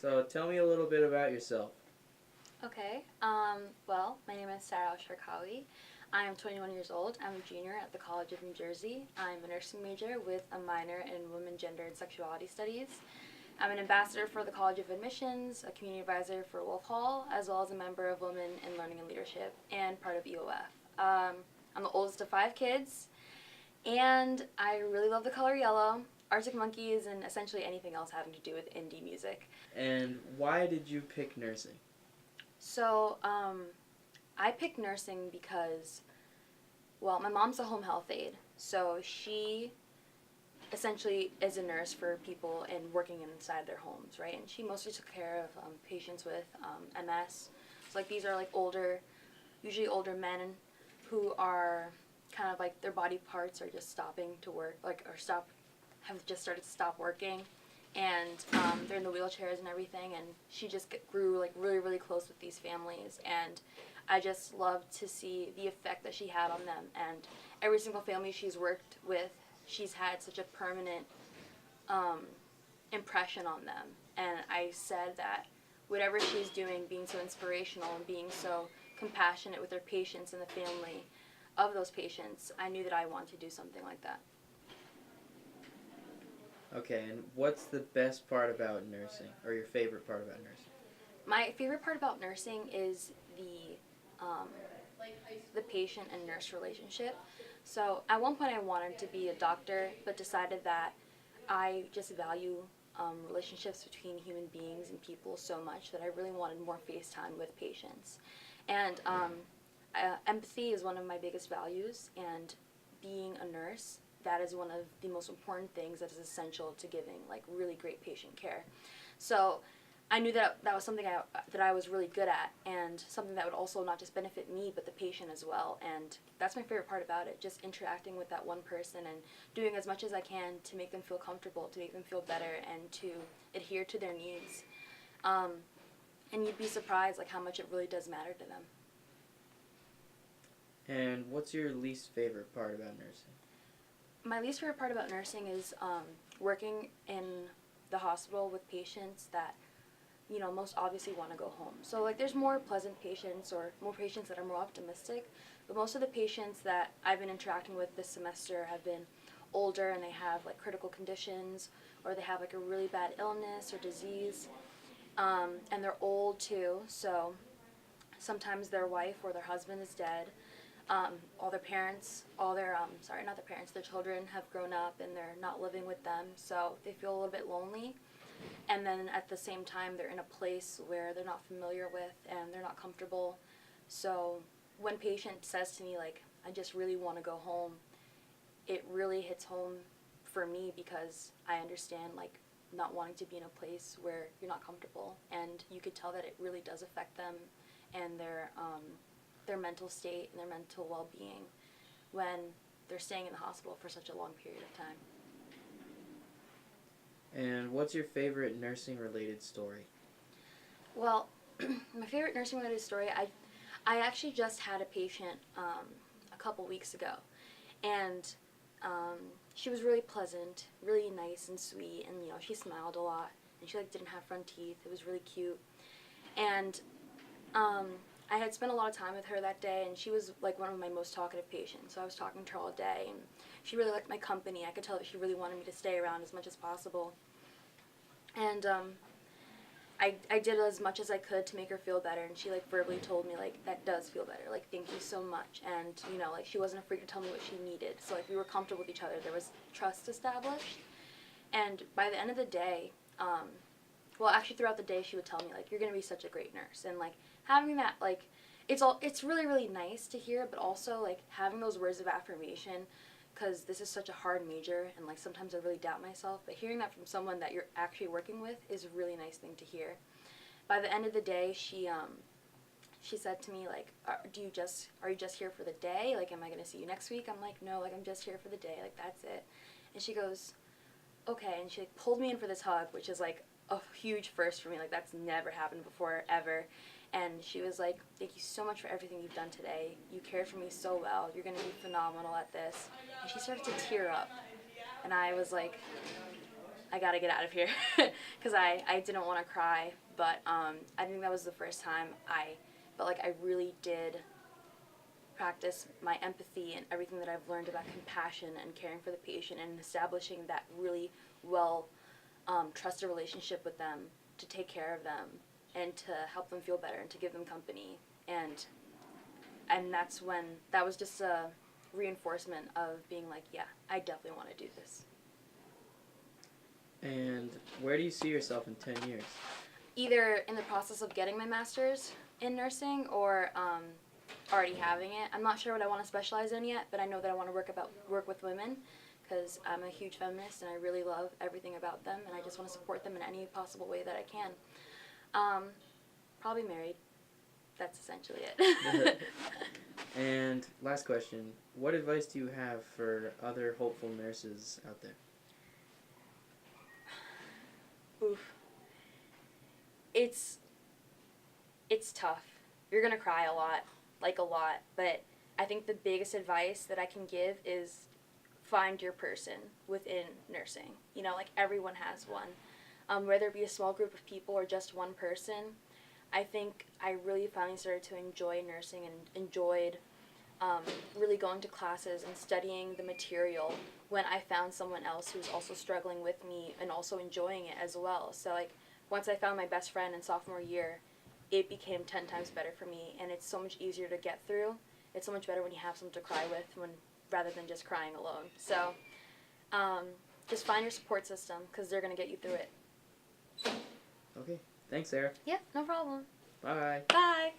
So tell me a little bit about yourself. Okay. Well, my name is Sarah Sharkawi. I am 21 years old. I'm a junior at the College of New Jersey. I'm a nursing major with a minor in women, gender, and sexuality studies. I'm an ambassador for the College of Admissions, a community advisor for Wolf Hall, as well as a member of Women in Learning and Leadership and part of EOF. I'm the oldest of 5 kids, and I really love the color yellow, Arctic Monkeys, and essentially anything else having to do with indie music. And why did you pick nursing? So, I picked nursing because, well, my mom's a home health aide, so she essentially is a nurse for people and working inside their homes, right? And she mostly took care of patients with MS. So, like, these are like older, usually older men who are kind of like their body parts are just stopping to work, like, or have just started to stop working. And they're in the wheelchairs and everything, and she just grew like really, really close with these families, and I just loved to see the effect that she had on them. And every single family she's worked with, she's had such a permanent um, impression on them. And I said that whatever she's doing, being so inspirational and being so compassionate with her patients and the family of those patients, I knew that I wanted to do something like that. Okay, and what's the best part about nursing, or your favorite part about nursing? My favorite part about nursing is um, the patient and nurse relationship. So at one point I wanted to be a doctor, but decided that I just value relationships between human beings and people so much that I really wanted more face time with patients. And empathy is one of my biggest values, and being a nurse, that is one of the most important things that is essential to giving like really great patient care. So I knew that that was something that I was really good at, and something that would also not just benefit me but the patient as well. And that's my favorite part about it, just interacting with that one person and doing as much as I can to make them feel comfortable, to make them feel better, and to adhere to their needs. Um, and you'd be surprised like how much it really does matter to them. And what's your least favorite part about nursing? My least favorite part about nursing is working in the hospital with patients that most obviously want to go home. So like there's more pleasant patients or more patients that are more optimistic, but most of the patients that I've been interacting with this semester have been older, and they have like critical conditions, or they have like a really bad illness or disease, and they're old too. So sometimes their wife or their husband is dead. All their parents, sorry, not their parents, their children have grown up and they're not living with them, so they feel a little bit lonely. And then at the same time, they're in a place where they're not familiar with and they're not comfortable. So when patient says to me, like, I just really want to go home, it really hits home for me because I understand, like, not wanting to be in a place where you're not comfortable. And you could tell that it really does affect them and their mental state and their mental well-being when they're staying in the hospital for such a long period of time. And what's your favorite nursing related story? Well, my favorite nursing related story, I actually just had a patient a couple weeks ago, and um, she was really pleasant, really nice and sweet, and she smiled a lot, and she like didn't have front teeth. It was really cute, and um, I had spent a lot of time with her that day, and she was like one of my most talkative patients. So I was talking to her all day, and she really liked my company. I could tell that she really wanted me to stay around as much as possible, and I did as much as I could to make her feel better, and she like verbally told me like that does feel better, like thank you so much. And like she wasn't afraid to tell me what she needed, so like we were comfortable with each other, there was trust established. And by the end of the day, well, actually throughout the day she would tell me like you're going to be such a great nurse, and like having that, like, it's really, really nice to hear, but also like having those words of affirmation, because this is such a hard major, and like sometimes I really doubt myself, but hearing that from someone that you're actually working with is a really nice thing to hear. By the end of the day, she said to me like, are you just here for the day? Like, am I gonna see you next week? I'm like, no, like I'm just here for the day. Like that's it. And she goes, okay, and she like pulled me in for this hug, which is like a huge first for me. Like that's never happened before ever. And she was like, thank you so much for everything you've done today. You cared for me so well. You're gonna be phenomenal at this. And she started to tear up, and I was like, I gotta get out of here because I didn't want to cry, but I think that was the first time I felt like I really did practice my empathy and everything that I've learned about compassion and caring for the patient and establishing that really well trusted relationship with them to take care of them and to help them feel better and to give them company. And that's when, that was just a reinforcement of being like, yeah, I definitely want to do this. And where do you see yourself in 10 years? Either in the process of getting my master's in nursing or already having it. I'm not sure what I want to specialize in yet, but I know that I want to work with women because I'm a huge feminist and I really love everything about them and I just want to support them in any possible way that I can. Probably married. That's essentially it. And last question, what advice do you have for other hopeful nurses out there? Oof. It's tough. You're going to cry a lot, but I think the biggest advice that I can give is find your person within nursing. You know, like everyone has one. Whether it be a small group of people or just one person, I think I really finally started to enjoy nursing and enjoyed really going to classes and studying the material when I found someone else who was also struggling with me and also enjoying it as well. So like once I found my best friend in sophomore year, it became 10 times better for me and it's so much easier to get through. It's so much better when you have someone to cry with rather than just crying alone. So just find your support system because they're going to get you through it. Okay. Thanks, Sarah. Yeah, no problem. Bye. Bye.